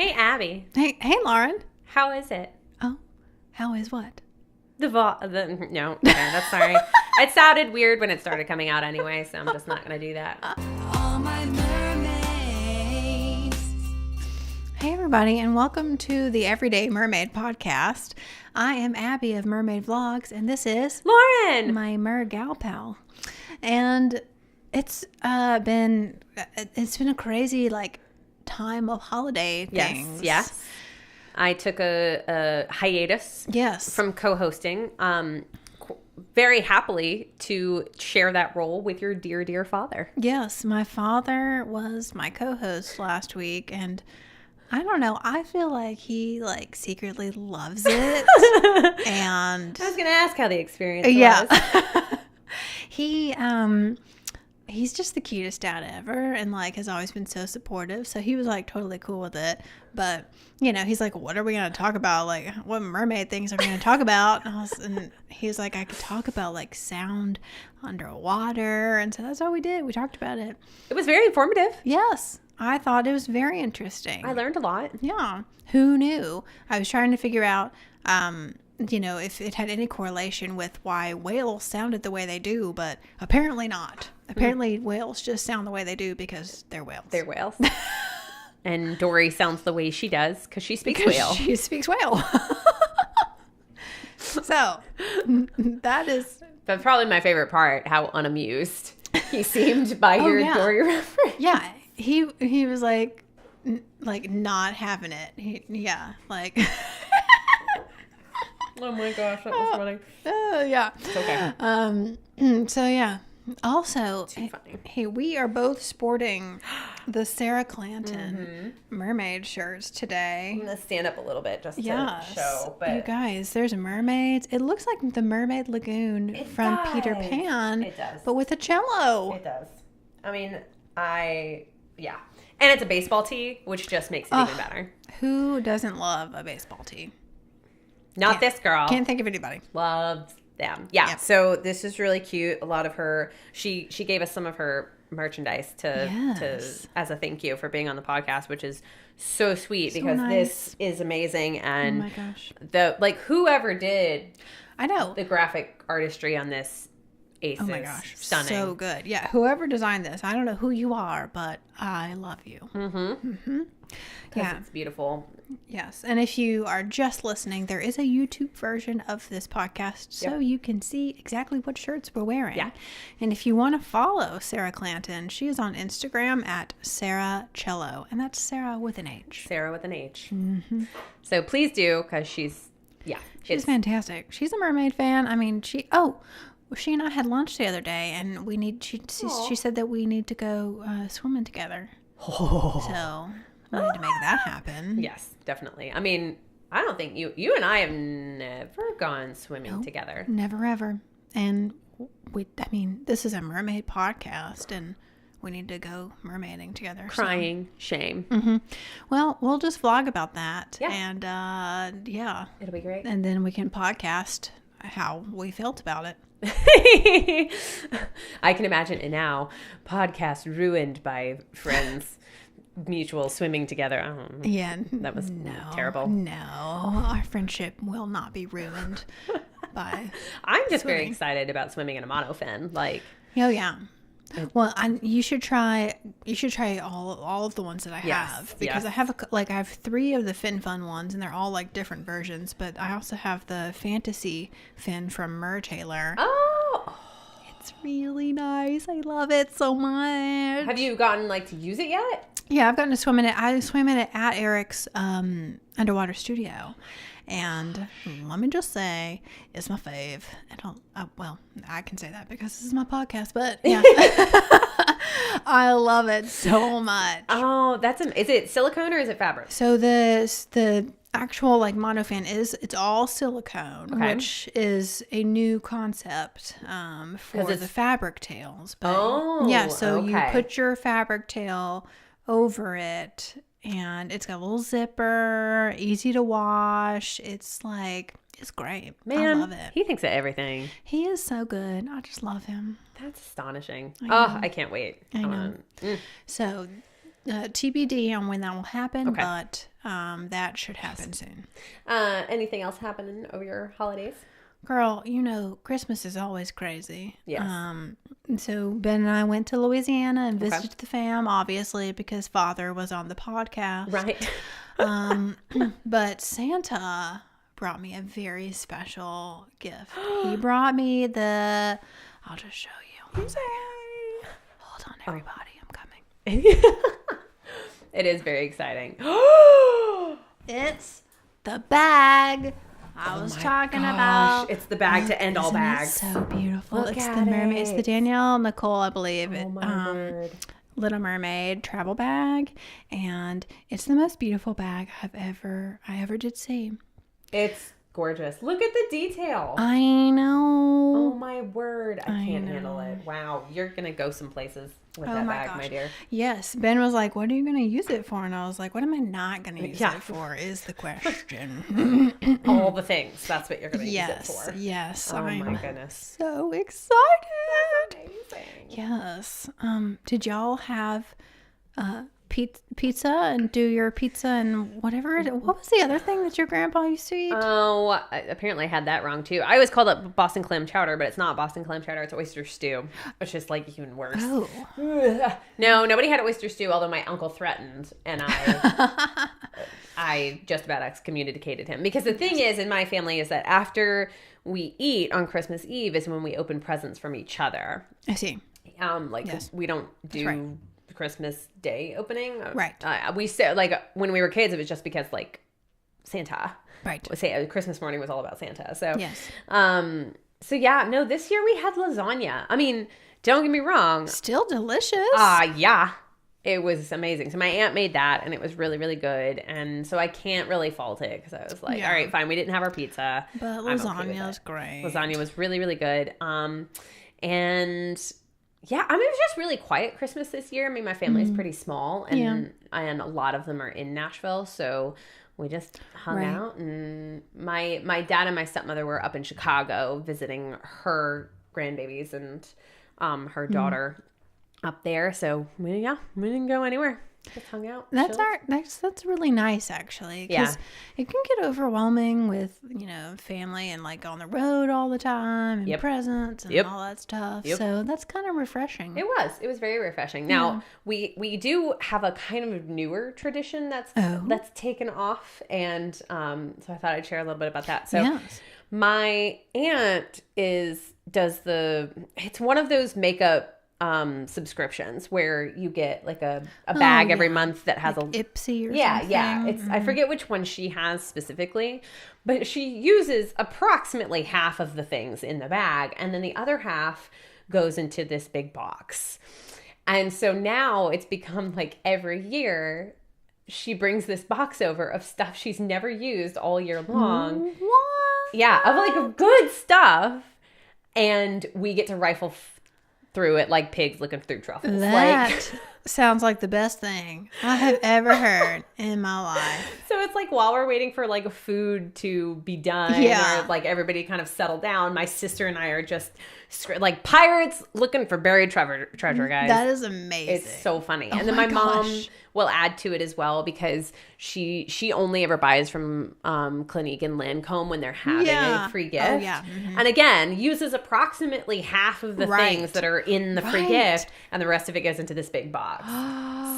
Hey, Abby. Hey, Lauren. How is it? Oh, how is what? No, okay, that's sorry. It sounded weird when it started coming out anyway, so I'm just not going to do that. All my mermaids. Hey, everybody, and welcome to the Everyday Mermaid Podcast. I am Abby of Mermaid Vlogs, and this is Lauren, my mer gal pal. And it's been a crazy time of holiday things. Yes. I took a hiatus. Yes. From co-hosting. Very happily to share that role with your dear, dear father. Yes, my father was my co-host last week, and I don't know. I feel like he secretly loves it. And I was going to ask how the experience was. He's just the cutest dad ever, and has always been so supportive. So he was totally cool with it. But he's like, "What are we gonna talk about? What mermaid things are we gonna talk about?" And he was like, "I could talk about sound underwater," and so that's all we did. We talked about it. It was very informative. Yes, I thought it was very interesting. I learned a lot. Yeah, who knew? I was trying to figure out, if it had any correlation with why whales sounded the way they do, but apparently not. Apparently, whales just sound the way they do because they're whales. They're whales. And Dory sounds the way she does because she speaks whale. She speaks whale. So, that's probably my favorite part, how unamused he seemed by your Dory reference. Yeah, he was not having it. Oh my gosh, that was funny. Yeah. It's okay. So yeah. Also, Too funny. Hey, we are both sporting the Sarah Clanton mermaid shirts today. I'm gonna stand up a little bit just to show. But you guys, there's mermaids. It looks like the Mermaid Lagoon from Peter Pan. It does, but with a cello. It does. I mean, and it's a baseball tee, which just makes it even better. Who doesn't love a baseball tee? Not this girl. Can't think of anybody. Loves them. Yeah. Yep. So this is really cute. A lot of her, she gave us some of her merchandise to as a thank you for being on the podcast, which is so sweet because this is amazing. And oh my gosh, whoever did, I know, the graphic artistry on this ace. Oh my gosh, stunning, so good. Yeah, whoever designed this, I don't know who you are, but I love you. Yeah, it's beautiful. Yes, and if you are just listening, there is a YouTube version of this podcast, so you can see exactly what shirts we're wearing. Yeah. And if you want to follow Sarah Clanton, she is on Instagram at Sarah Cello, and that's Sarah with an H. She So please do, because she's fantastic. She's a mermaid fan. I mean, she and I had lunch the other day, and she said that we need to go swimming together. So we need to make that happen. Yes, definitely. I mean, I don't think you and I have never gone swimming together. Never ever. And this is a mermaid podcast, and we need to go mermaiding together. Crying shame. Well, we'll just vlog about that. Yeah. And it'll be great. And then we can podcast how we felt about it. I can imagine it now. Podcast ruined by friends. Mutual swimming together. I don't know. Yeah, that was terrible. No, our friendship will not be ruined by. I'm just very excited about swimming in a monofin. Oh yeah. Well, you should try all of the ones that I have because I have I have 3 of the Fin Fun ones, and they're all different versions. But I also have the Fantasy Fin from Mer Taylor. Oh. It's really nice. I love it so much. Have you gotten to use it yet? Yeah, I've gotten to swim in it. I swim in it at Eric's underwater studio. And let me just say, it's my fave. I can say that because this is my podcast, but yeah. I love it so much. Oh, is it silicone or is it fabric? So the actual monofin it's all silicone, which is a new concept for the fabric tails. But, you put your fabric tail over it, and it's got a little zipper, easy to wash. It's great. Man, I love it. He thinks of everything. He is so good. I just love him. That's astonishing. I can't wait. I know. So TBD on when that will happen, but that should happen soon. Anything else happening over your holidays? Girl, Christmas is always crazy. Yes. So Ben and I went to Louisiana and visited the fam, obviously, because Father was on the podcast. Right. But Santa brought me a very special gift. He brought me I'll just show you. Hold on, everybody. I'm coming. It is very exciting. It's the bag I was talking about. It's the bag to end all bags. It's so beautiful. It's the Mermaid. It's the Danielle Nicole, I believe. Oh my word. Little Mermaid Travel Bag, and it's the most beautiful bag I ever did see. It's gorgeous. Look at the detail. I know. Oh my word. I can't handle it. Wow. You're going to go some places with that bag, my dear. Yes. Ben was like, what are you going to use it for? And I was like, what am I not going to use it for is the question. All the things. That's what you're going to use it for. Yes. Oh my goodness. So excited. That's amazing. Yes. Did y'all have pizza and do your pizza and whatever? What was the other thing that your grandpa used to eat? Oh, apparently I had that wrong too. I always called it Boston clam chowder, but it's not Boston clam chowder. It's oyster stew, which is like even worse. Oh. No, nobody had oyster stew, although my uncle threatened, and I just about excommunicated him. Because the thing is, in my family, is that after we eat on Christmas Eve is when we open presents from each other. I see. We don't do Christmas Day opening. Right. We say, when we were kids, it was just because, Santa. Right. Christmas morning was all about Santa. So, yes. This year we had lasagna. I mean, don't get me wrong. Still delicious. Yeah. It was amazing. So my aunt made that, and it was really, really good. And so I can't really fault it, because I was like, all right, fine. We didn't have our pizza. But lasagna was great. Lasagna was really, really good. Yeah, it was just really quiet Christmas this year. I mean, my family's pretty small, and a lot of them are in Nashville, so we just hung out. And my dad and my stepmother were up in Chicago visiting her grandbabies and her daughter up there. So we didn't go anywhere. Just hung out. That's really nice, actually. Because it can get overwhelming with family and on the road all the time and presents and all that stuff. So that's kind of refreshing. It was very refreshing. Now we do have a kind of newer tradition that's taken off, and so I thought I'd share a little bit about that. So my aunt does it's one of those makeup subscriptions where you get a bag every month that has Ipsy or something. Yeah. It's I forget which one she has specifically, but she uses approximately half of the things in the bag, and then the other half goes into this big box. And so now it's become every year she brings this box over of stuff she's never used all year long. What? Yeah, of good stuff, and we get to rifle through it like pigs looking through truffles. That sounds like the best thing I have ever heard in my life. So it's while we're waiting for food to be done, or everybody kind of settle down, my sister and I are just pirates looking for buried treasure, guys. That is amazing. It's so funny. And then my mom will add to it as well, because she only ever buys from Clinique and Lancome when they're having a free gift. Oh, yeah. Mm-hmm. And again, uses approximately half of the things that are in the free gift, and the rest of it goes into this big box.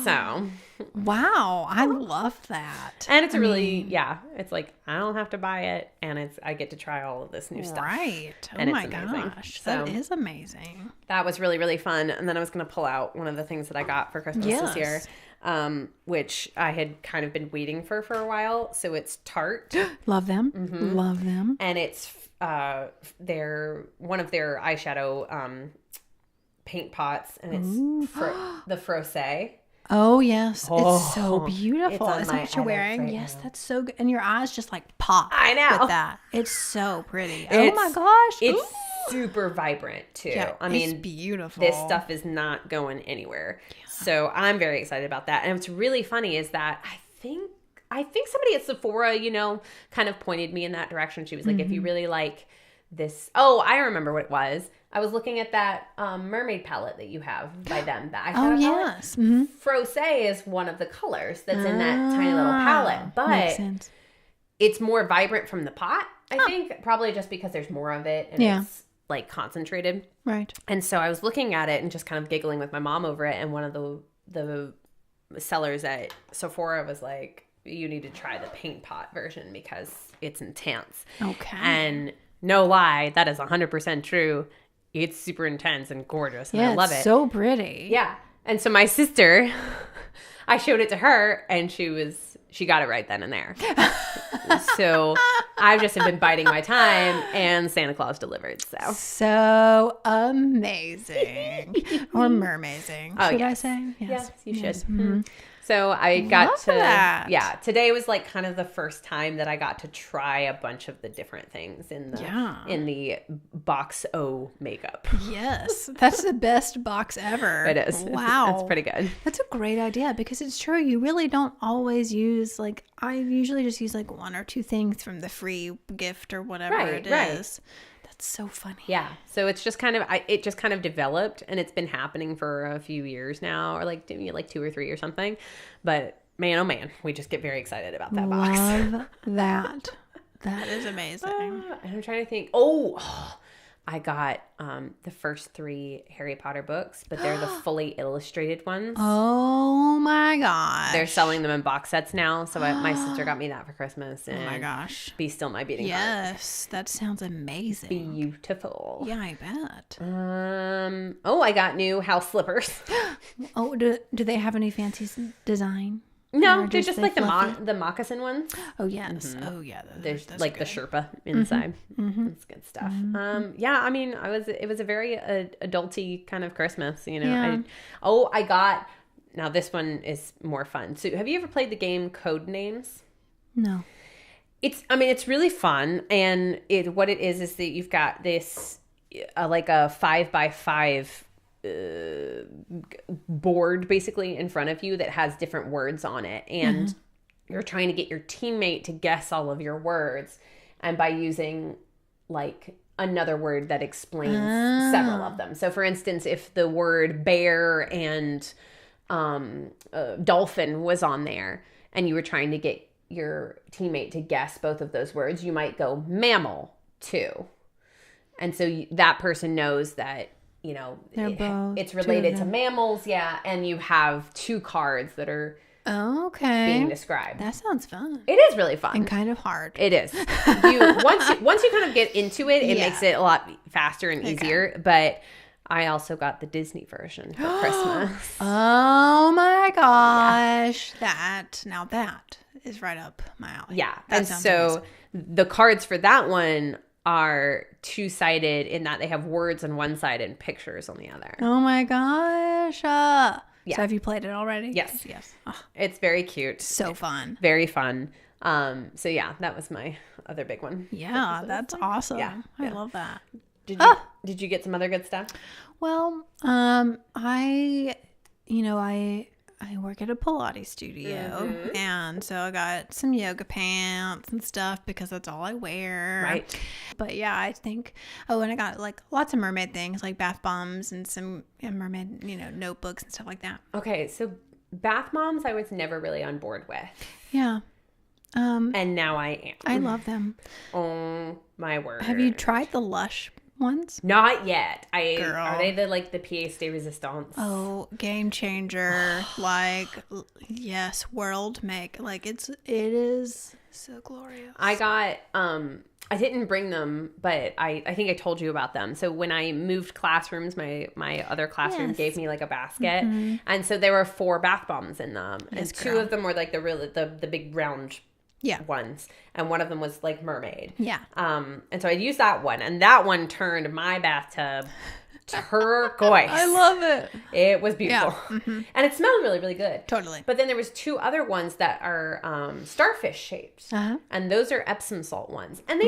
So. Wow. I love that. And it's it's I don't have to buy it, and I get to try all of this new stuff. Right. And my gosh. That is amazing. That was really, really fun. And then I was going to pull out one of the things that I got for Christmas this year, which I had kind of been waiting for a while. So it's Tarte. Love them. Mm-hmm. Love them. And it's one of their eyeshadow paint pots, and it's the Frosé. Oh, yes. It's so beautiful. Is that what you're wearing? Right, yes, that's so good. And your eyes just pop. I know. With that. It's so pretty. Oh my gosh. It's super vibrant too. Yeah, it's beautiful. This stuff is not going anywhere. Yeah. So I'm very excited about that. And what's really funny is that I think somebody at Sephora, kind of pointed me in that direction. She was like, if you really like this, I remember what it was. I was looking at that mermaid palette that you have by them. That eyeshadow yes. Mm-hmm. Frosé is one of the colors that's in that tiny little palette. But it's more vibrant from the pot, I think. Probably just because there's more of it and it's like concentrated. Right. And so I was looking at it and just kind of giggling with my mom over it. And one of the sellers at Sephora was like, you need to try the paint pot version because it's intense. Okay. And no lie, that is 100% true. It's super intense and gorgeous, and I love it. It's so pretty. Yeah. And so my sister, I showed it to her, and she got it right then and there. So I've just been biding my time, and Santa Claus delivered. So amazing. Or mermazing. Should I say? Yes, you should. Mm-hmm. So I got today was like kind of the first time that I got to try a bunch of the different things in the box O makeup. Yes. That's the best box ever. It is. Wow. It's pretty good. That's a great idea because it's true. You really don't always use I usually just use one or two things from the free gift or whatever it is. That's so funny. Yeah. So it's just kind of developed, and it's been happening for a few years now, or like 2 or 3 or something. But man, oh man, we just get very excited about that box. Love that. That is amazing. And I'm trying to think. I got the first 3 Harry Potter books, but they're the fully illustrated ones. Oh my gosh. They're selling them in box sets now. So my sister got me that for Christmas. And oh my gosh. Be Still My Beating Heart. Yes, that sounds amazing. Beautiful. Yeah, I bet. I got new house slippers. Do they have any fancy design? No, they're just like the moccasin ones. Oh, yes. Mm-hmm. Oh, yeah. There's that's like good. the Sherpa inside. Mm-hmm. It's good stuff. Mm-hmm. I mean, it was a very adulty kind of Christmas, you know. Yeah. I got, now this one is more fun. So have you ever played the game Code Names? No. It's really fun. And what it is that you've got this, like a 5x5 board basically in front of you that has different words on it, and you're trying to get your teammate to guess all of your words, and by using like another word that explains several of them. So for instance, if the word bear and dolphin was on there and you were trying to get your teammate to guess both of those words, you might go mammal too, and so that person knows that it's related to mammals, and you have 2 cards that are being described. That sounds fun. It is really fun. And kind of hard. It is. Once you kind of get into it, it makes it a lot faster and easier. But I also got the Disney version for Christmas. Oh my gosh. Yeah. That is right up my alley. Yeah. And so the cards for that one are 2-sided in that they have words on one side and pictures on the other. Oh my gosh. So have you played it already? Yes. Oh. It's very cute. So fun. Very fun. So yeah, that was my other big one. Yeah, that's awesome. Yeah. I love that. Did you get some other good stuff? Well, I work at a Pilates studio, and so I got some yoga pants and stuff because that's all I wear. Right. But yeah, I think, and I got like lots of mermaid things like bath bombs and some mermaid, notebooks and stuff like that. Okay, so bath bombs I was never really on board with. Yeah. And now I am. I love them. Oh my word. Have you tried the Lush ones? Not yet. Girl. Are they the pièce de résistance? Oh, game changer. Yes, world make. It is so glorious. I got I didn't bring them, but I think I told you about them. So when I moved classrooms, my other classroom gave me like a basket, and so there were 4 bath bombs in them, and 2 of them were like the big round ones, and one of them was like mermaid. Yeah. And so I used that one, and that one turned my bathtub turquoise. I love it. It was beautiful. Yeah. And it smelled really, really good. Totally. But then there was 2 other ones that are starfish shaped, and those are Epsom salt ones, and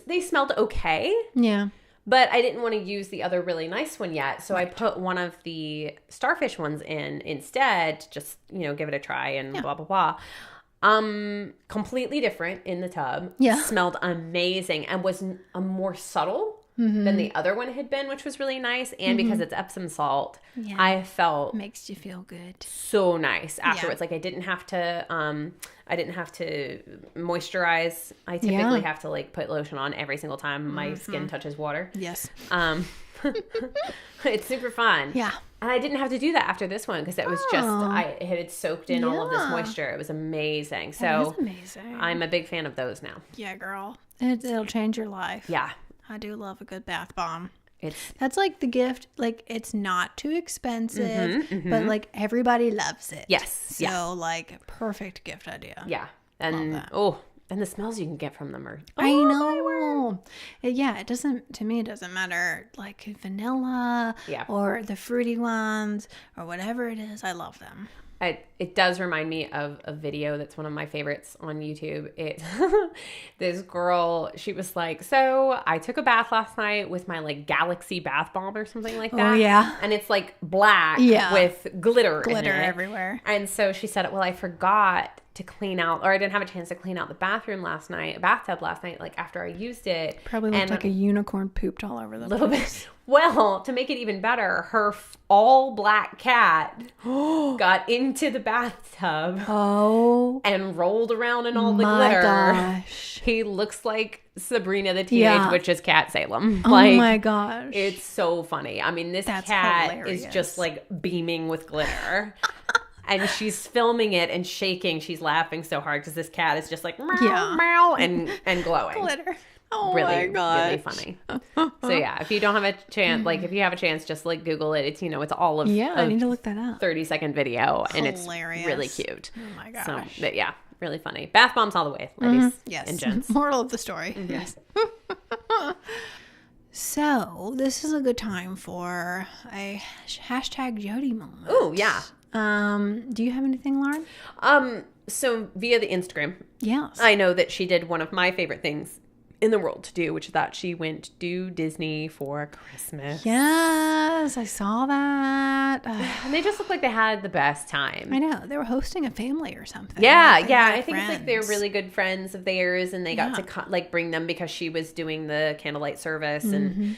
they smelled okay. Yeah. But I didn't want to use the other really nice one yet, so I put one of the starfish ones in instead. Just give it a try and blah blah blah. Completely different in the tub. Yeah. Smelled amazing and was more subtle. than the other one had been, which was really nice. And because it's Epsom salt, I felt makes you feel good. So nice afterwards. Like I didn't have to moisturize. I typically have to like put lotion on every single time my skin touches water. Yes. It's super fun. Yeah. And I didn't have to do that after this one because it was it had soaked in all of this moisture. It was amazing. So that is amazing. I'm a big fan of those now. Yeah, girl. It'll change your life. Yeah. I do love a good bath bomb. That's like the gift. Like it's not too expensive, but like everybody loves it. Yes. So like perfect gift idea. Yeah. And and the smells you can get from them are I know. It doesn't, to me, it doesn't matter like vanilla or the fruity ones or whatever it is. I love them. It does remind me of a video that's one of my favorites on YouTube. It's this girl, she was like, so I took a bath last night with my like Galaxy bath bomb or something like that. Oh, yeah. And it's like black with glitter in it. Everywhere. And so she said, well, I forgot to clean out, or I didn't have a chance to clean out the bathtub last night, like after I used it. Probably looked like a unicorn pooped all over the place. Bit. Well, to make it even better, her all black cat got into the bathtub and rolled around in all the glitter. Gosh. He looks like Sabrina the Teenage Witch's cat Salem. Oh my gosh. It's so funny. I mean, that's cat hilarious. Is just like beaming with glitter. And she's filming it and shaking. She's laughing so hard because this cat is just like meow, meow, and glowing. Glitter. Oh really, my gosh. really funny. So yeah, if you don't have a chance, like if you have a chance, just like Google it. It's it's all of I need to look that up. 30-second video, and it's really cute. Oh my gosh. So, but yeah, really funny. Bath bombs all the way, ladies and gents. Moral of the story. Yes. So this is a good time for a hashtag Jodi moment. Oh yeah. Do you have anything, Lauren? So via the Instagram, yes, I know that she did one of my favorite things in the world to do, which is that she went to Disney for Christmas. Yes, I saw that. And they just look like they had the best time. I know. They were hosting a family or something. Yeah, I think it's like they're really good friends of theirs, and they got to like bring them because she was doing the candlelight service, and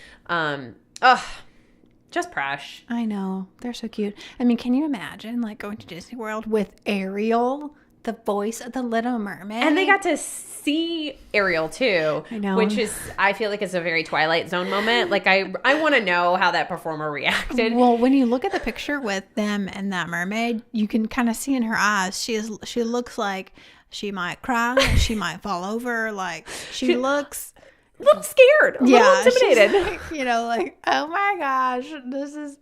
just presh. I know. They're so cute. I mean, can you imagine like going to Disney World with Ariel, the voice of the Little Mermaid? And they got to see Ariel too. I know. Which is, I feel like it's a very Twilight Zone moment. Like I want to know how that performer reacted. Well, when you look at the picture with them and that mermaid, you can kind of see in her eyes, she looks like she might cry, she might fall over. Like she looks a little scared, a little intimidated. Like, oh my gosh, this is,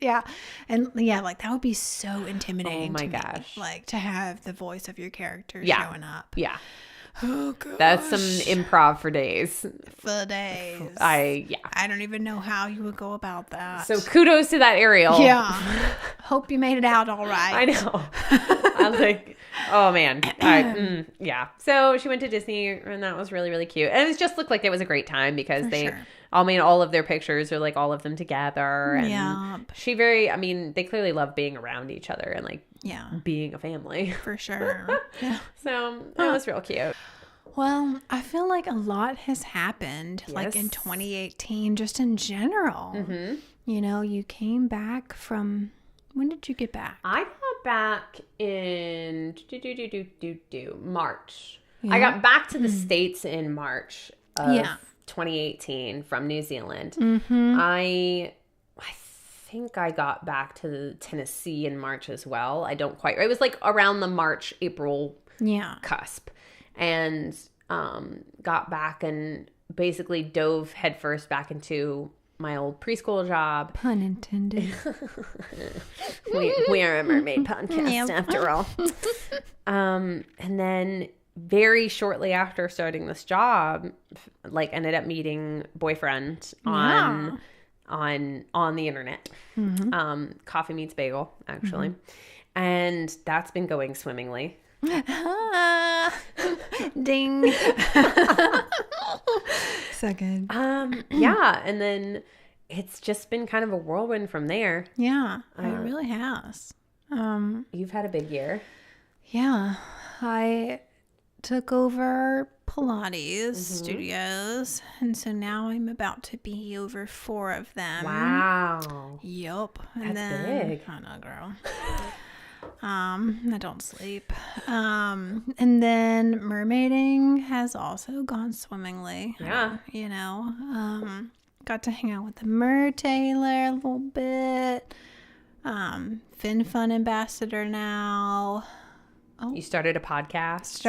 And like that would be so intimidating. Oh my gosh. Like to have the voice of your character showing up. Yeah. Oh gosh. That's some improv for days. I don't even know how you would go about that. So kudos to that Ariel. Yeah. Hope you made it out all right. I know. I was like, oh man. So she went to Disney, and that was really, really cute. And it just looked like it was a great time because all of their pictures are like all of them together. And they clearly love being around each other and like being a family. For sure. Yeah. So it was real cute. Well, I feel like a lot has happened like in 2018, just in general. Mm-hmm. You came back from, when did you get back? I got back in March. Yeah. I got back to the States in March of 2018 from New Zealand. Mm-hmm. I think I got back to Tennessee in March as well. I don't quite. It was like around the March-April cusp. And got back and basically dove headfirst back into my old preschool job. Pun intended. we are a mermaid podcast after all. And then very shortly after starting this job, like ended up meeting boyfriend on the internet. Mm-hmm. Coffee Meets Bagel, actually. Mm-hmm. And that's been going swimmingly. Ding. So good. And then it's just been kind of a whirlwind from there. Yeah, it really has. You've had a big year. Yeah, I took over Pilates studios. And so now I'm about to be over 4 of them. Wow. Yup. And that's big. I know, girl. I don't sleep. And then mermaiding has also gone swimmingly. Yeah. Got to hang out with the Mer Taylor a little bit. Fin Fun ambassador now. Oh. You started a podcast?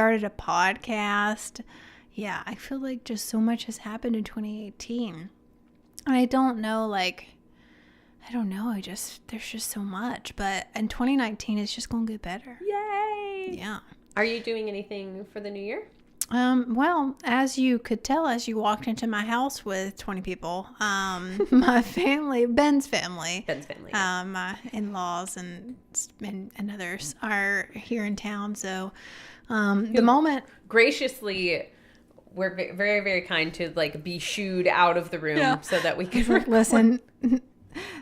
Yeah, I feel like just so much has happened in 2018. And I don't know, there's just so much. But in 2019, it's just going to get better. Yay! Yeah. Are you doing anything for the new year? Well, as you could tell as you walked into my house with 20 people, my family, Ben's family, yeah. My in-laws and others are here in town. So, the moment graciously, we're very, very kind to be shooed out of the room so that we can record. Listen.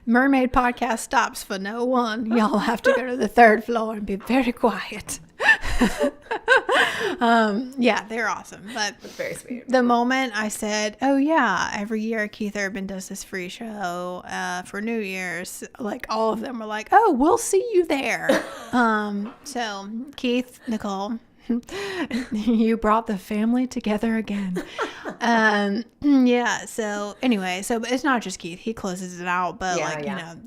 Mermaid podcast stops for no one. Y'all have to go to the 3rd floor and be very quiet. Yeah, they're awesome. But it's very sweet. The moment I said, "Oh yeah, every year Keith Urban does this free show for New Year's," all of them were like, "Oh, we'll see you there." So Keith, Nicole, you brought the family together again. Yeah. So anyway, it's not just Keith. He closes it out, but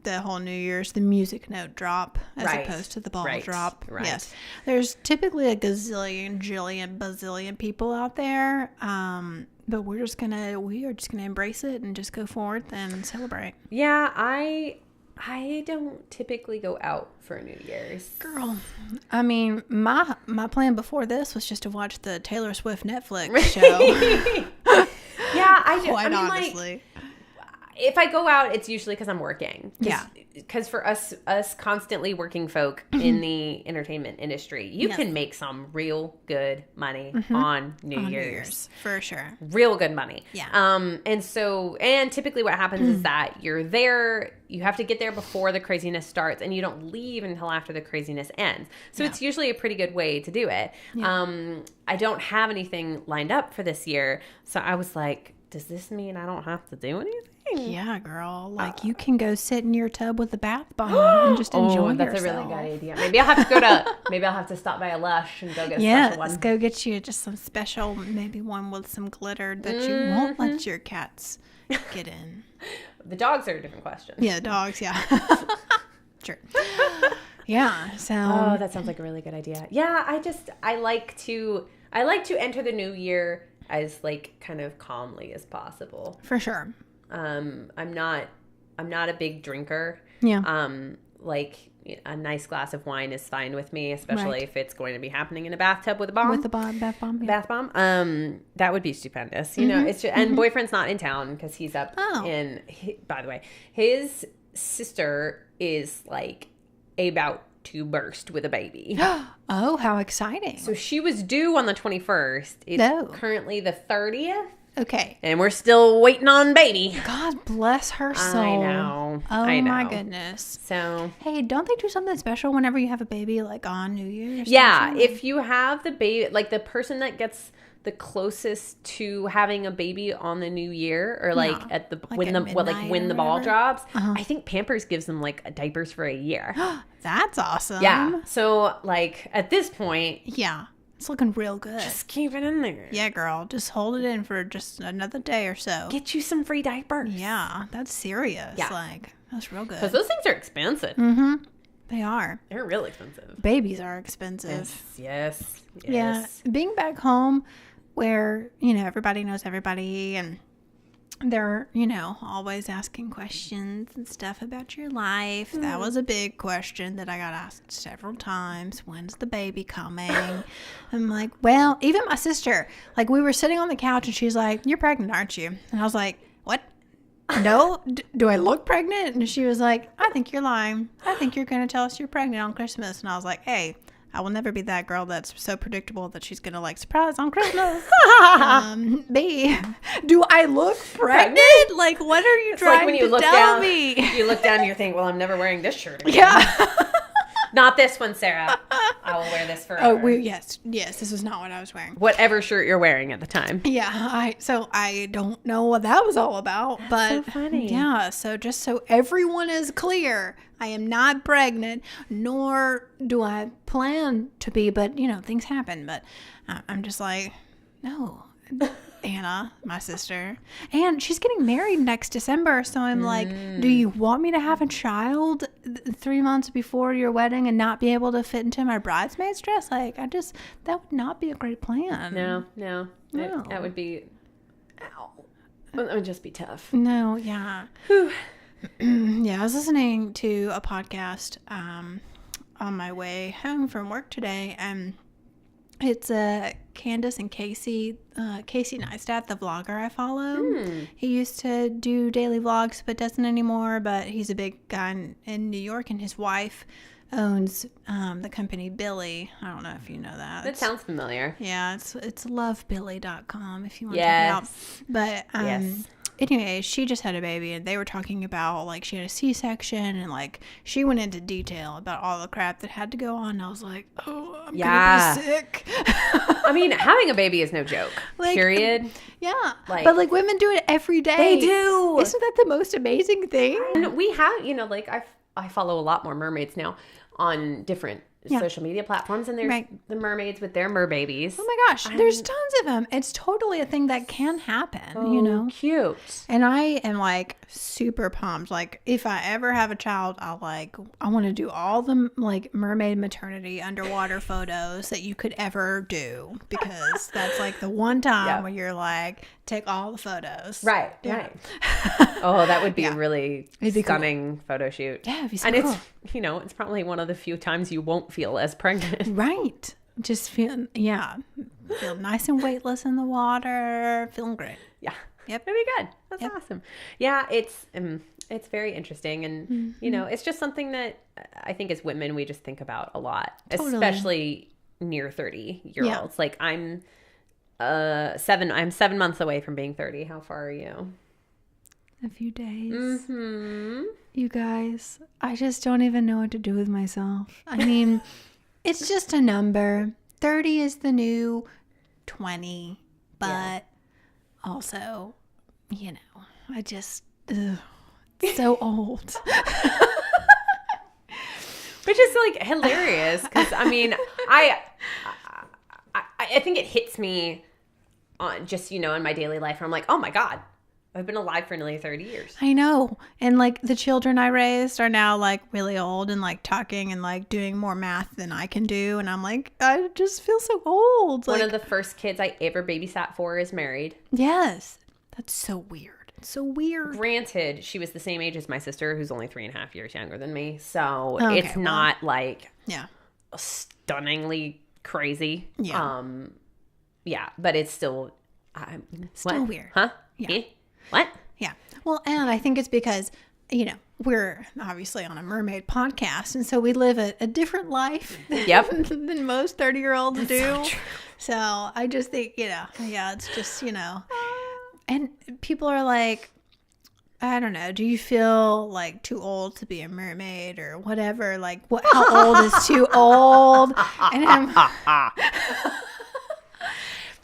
the whole New Year's, the music note drop as opposed to the ball drop. Right. Yes. There's typically a gazillion, jillion, bazillion people out there. But we are just gonna embrace it and just go forth and celebrate. Yeah. I don't typically go out for New Year's. Girl, I mean, my plan before this was just to watch the Taylor Swift Netflix show. Yeah, I do. Quite honestly. If I go out, it's usually because I'm working. Yeah. Because for us constantly working folk in the entertainment industry, you can make some real good money on New Year's. For sure. Real good money. Yeah. And typically what happens is that you're there, you have to get there before the craziness starts, and you don't leave until after the craziness ends. So it's usually a pretty good way to do it. Yeah. I don't have anything lined up for this year, so I was like, does this mean I don't have to do anything? Yeah, girl. You can go sit in your tub with a bath bomb and just enjoy yourself. That's a really good idea. Maybe I'll have to stop by a Lush and go get a special one. Yes, go get you just some special, maybe one with some glitter that you won't let your cats get in. The dogs are a different question. Yeah, dogs, yeah. Sure. Yeah, so. Oh, that sounds like a really good idea. Yeah, I like to enter the new year as kind of calmly as possible. For sure. I'm not a big drinker. Yeah. A nice glass of wine is fine with me, especially if it's going to be happening in a bathtub with a bomb. Bath bomb. Yeah. Bath bomb. That would be stupendous. You know, it's just, and boyfriend's not in town because he's up in. By the way, his sister is about to burst with a baby. Oh, how exciting! So she was due on the 21st. It's currently the 30th. Okay. And we're still waiting on baby. God bless her soul. I know. Oh, my goodness. So. Hey, don't they do something special whenever you have a baby, on New Year's? Yeah. If you have the baby, the person that gets the closest to having a baby on the New Year, or at the when the ball drops, I think Pampers gives them diapers for a year. That's awesome. Yeah. So at this point. Yeah. It's looking real good. Just keep it in there. Yeah, girl. Just hold it in for just another day or so. Get you some free diapers. Yeah, that's serious. Yeah. That's real good. Because those things are expensive. Mm-hmm. They are. They're real expensive. Babies are expensive. Yes. Yeah. Being back home where, everybody knows everybody and they're, always asking questions and stuff about your life. That was a big question that I got asked several times. When's the baby coming? I'm like, well, even my sister, we were sitting on the couch and she's like, you're pregnant, aren't you? And I was like, what? No? Do I look pregnant? And she was like, I think you're lying. I think you're going to tell us you're pregnant on Christmas. And I was like, hey, I will never be that girl that's so predictable that she's going to surprise on Christmas. B, do I look pregnant? What are you trying when you to tell me? You look down and you think, well, I'm never wearing this shirt again. Yeah. Not this one, Sarah. I will wear this forever. Oh, yes, this was not what I was wearing. Whatever shirt you're wearing at the time. Yeah, I don't know what that was all about, but so funny. Yeah, so just so everyone is clear, I am not pregnant, nor do I plan to be, but things happen, but I'm just like, no. Anna, my sister, and she's getting married next December, so I'm like, do you want me to have a child 3 months before your wedding and not be able to fit into my bridesmaid's dress? Like, that would not be a great plan. No. That would be, that would just be tough. No, yeah. Yeah, I was listening to a podcast on my way home from work today, and it's Candace and Casey Neistat, the vlogger I follow. He used to do daily vlogs, but doesn't anymore. But he's a big guy in New York, and his wife owns the company Billy. I don't know if you know that. That sounds familiar. Yeah, it's lovebilly.com if you want to check it out. But anyway, she just had a baby, and they were talking about, like, she had a C-section, and, like, she went into detail about all the crap that had to go on. And I was like, oh, I'm gonna be sick. I mean, having a baby is no joke. Like, period. Yeah. But, like, women do it every day. They do. Isn't that the most amazing thing? And we have, like, I follow a lot more mermaids now on different social media platforms, and there's the mermaids with their merbabies. Oh my gosh, there's tons of them. It's totally a thing that can happen, cute. And I am, like, super pumped. Like, if I ever have a child, I want to do all the, like, Mermaid Maternity underwater photos that you could ever do, because that's, like, the one time where you're like, take all the photos. Right. Oh, that would be a really stunning photo shoot. Yeah, it'd be so cool. And it's, it's probably one of the few times you won't feel as pregnant. Right. Just feel nice and weightless in the water, feeling great. Yeah. Yep. It'd be good. That's awesome. Yeah, it's very interesting, and it's just something that I think as women we just think about a lot, especially near 30-year-olds. Like, I'm 7 months away from being 30. How far are you? A few days. You guys, I just don't even know what to do with myself. I mean, it's just a number. 30 is the new 20, but also, I just, so old. Which is, like, hilarious, because, I mean, I think it hits me on just, in my daily life where I'm like, oh my God, I've been alive for nearly 30 years. I know. And, like, the children I raised are now, like, really old and, like, talking and, like, doing more math than I can do. And I'm like, I just feel so old. One of the first kids I ever babysat for is married. Yes. That's so weird. It's so weird. Granted, she was the same age as my sister, who's only 3.5 years younger than me. So it's not, like, stunningly crazy. Yeah. But it's still... still weird. Huh? Yeah. What? Yeah. Well, and I think it's because, we're obviously on a mermaid podcast, and so we live a different life than most 30-year-olds do. So I just think, it's just, and people are like, I don't know, do you feel like too old to be a mermaid or whatever? Like, how old is too old?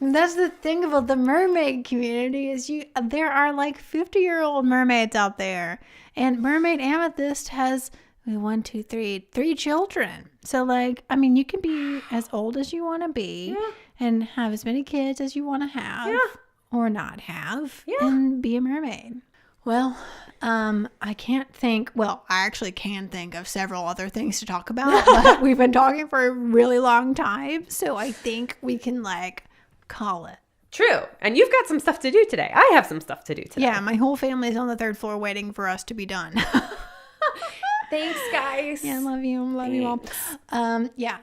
And that's the thing about the mermaid community is there are like 50-year-old mermaids out there, and Mermaid Amethyst has 3 children. So, like, I mean, you can be as old as you want to be and have as many kids as you want to have or not have and be a mermaid. Well, I actually can think of several other things to talk about, but we've been talking for a really long time, so I think we can, like, call it. True. And you've got some stuff to do today. I have some stuff to do today. Yeah, my whole family's on the 3rd floor waiting for us to be done. Thanks, guys. Yeah, love you. Love you all.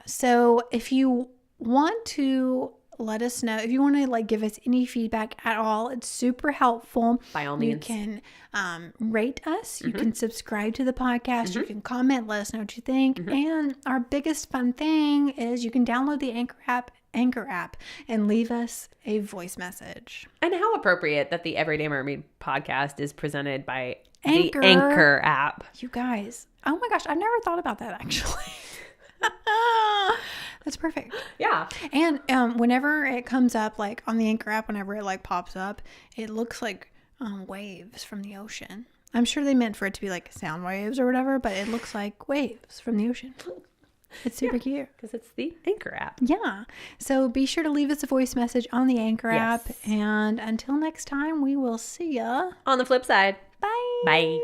So if you want to let us know, if you want to, like, give us any feedback at all, it's super helpful. By all means. You can rate us. You can subscribe to the podcast. You can comment, let us know what you think. And our biggest fun thing is you can download the Anchor app and leave us a voice message. And how appropriate that the Everyday Mermaid podcast is presented by the Anchor app. You guys, oh my gosh, I never thought about that, actually. That's perfect. Yeah. And whenever it comes up, like on the Anchor app, whenever it like pops up, it looks like waves from the ocean. I'm sure they meant for it to be like sound waves or whatever, but it looks like waves from the ocean. It's super cute. Because it's the Anchor app. Yeah. So be sure to leave us a voice message on the Anchor app. And until next time, we will see ya on the flip side. Bye. Bye.